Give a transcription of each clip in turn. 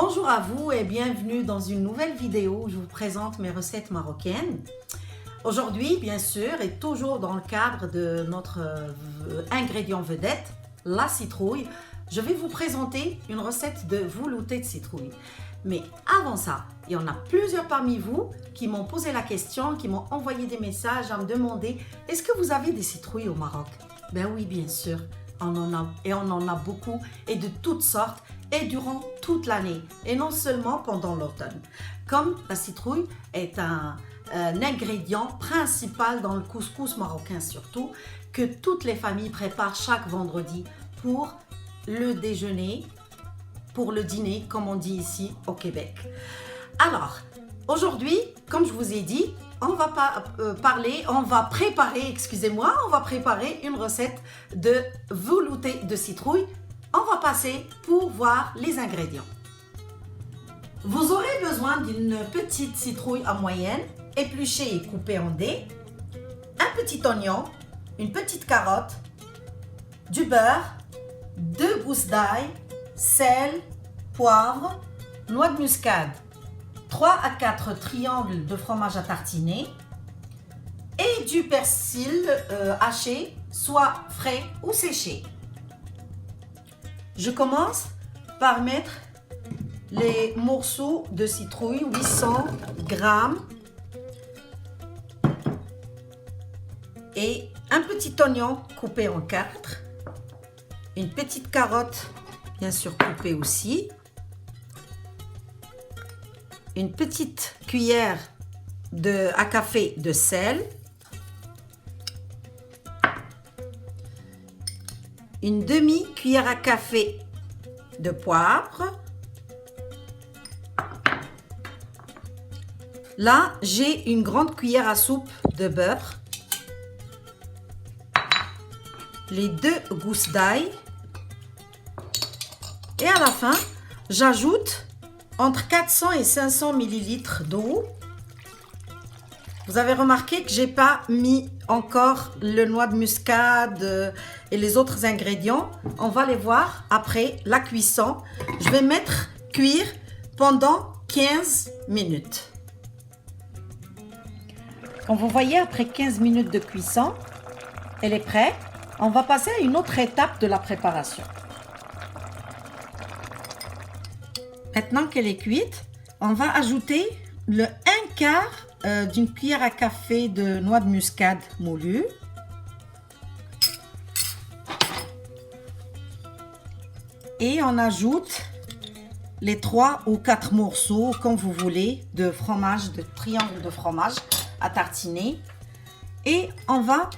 Bonjour à vous et bienvenue dans une nouvelle vidéo où je vous présente mes recettes marocaines. Aujourd'hui, bien sûr, et toujours dans le cadre de notre ingrédient vedette, la citrouille, je vais vous présenter une recette de velouté de citrouille. Mais avant ça, il y en a plusieurs parmi vous qui m'ont posé la question, qui m'ont envoyé des messages à me demander « Est-ce que vous avez des citrouilles au Maroc ?» Ben oui, bien sûr, on en a beaucoup et de toutes sortes et durant toute l'année et non seulement pendant l'automne. Comme la citrouille est un ingrédient principal dans le couscous marocain surtout, que toutes les familles préparent chaque vendredi pour le déjeuner, pour le dîner, comme on dit ici au Québec. Alors, aujourd'hui, comme je vous ai dit, on va préparer une recette de velouté de citrouille. On va passer pour voir les ingrédients. Vous aurez besoin d'une petite citrouille en moyenne, épluchée et coupée en dés, un petit oignon, une petite carotte, du beurre, 2 gousses d'ail, sel, poivre, noix de muscade, 3 à 4 triangles de fromage à tartiner et du persil haché, soit frais ou séché. Je commence par mettre les morceaux de citrouille, 800 grammes, et un petit oignon coupé en 4, une petite carotte bien sûr coupée aussi, une petite cuillère à café de sel, une demi-cuillère à café de poivre. Là, j'ai une grande cuillère à soupe de beurre, les 2 gousses d'ail et à la fin, j'ajoute entre 400 et 500 ml d'eau. Vous avez remarqué que j'ai pas mis encore le noix de muscade et les autres ingrédients. On va les voir après la cuisson. Je vais mettre cuire pendant 15 minutes. Comme vous voyez, après 15 minutes de cuisson, elle est prête. On va passer à une autre étape de la préparation. Maintenant qu'elle est cuite, on va ajouter le 1/4 d'une cuillère à café de noix de muscade moulue. Et on ajoute les 3 ou 4 morceaux, comme vous voulez, de fromage, de triangle de fromage à tartiner. Et on va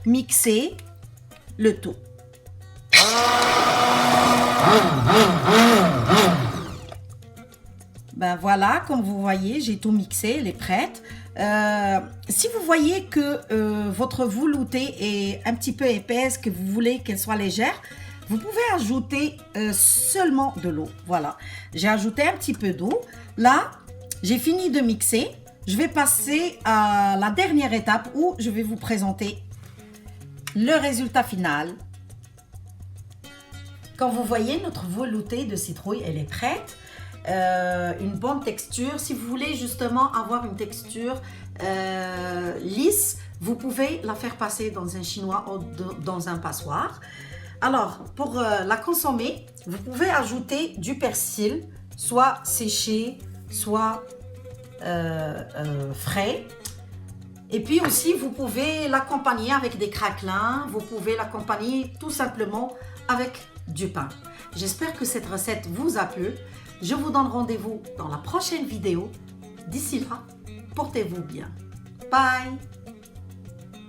mixer le tout. Ben voilà, comme vous voyez, j'ai tout mixé, elle est prête. Si vous voyez que votre velouté est un petit peu épaisse, que vous voulez qu'elle soit légère, vous pouvez ajouter seulement de l'eau. Voilà, j'ai ajouté un petit peu d'eau. Là, j'ai fini de mixer. Je vais passer à la dernière étape où je vais vous présenter le résultat final. Comme vous voyez, notre velouté de citrouille, elle est prête. Une bonne texture. Si vous voulez justement avoir une texture lisse, vous pouvez la faire passer dans un chinois ou dans un passoire. Alors, pour la consommer, vous pouvez ajouter du persil, soit séché, soit frais. Et puis aussi, vous pouvez l'accompagner avec des craquelins, vous pouvez l'accompagner tout simplement avec du pain. J'espère que cette recette vous a plu. Je vous donne rendez-vous dans la prochaine vidéo. D'ici là, portez-vous bien. Bye!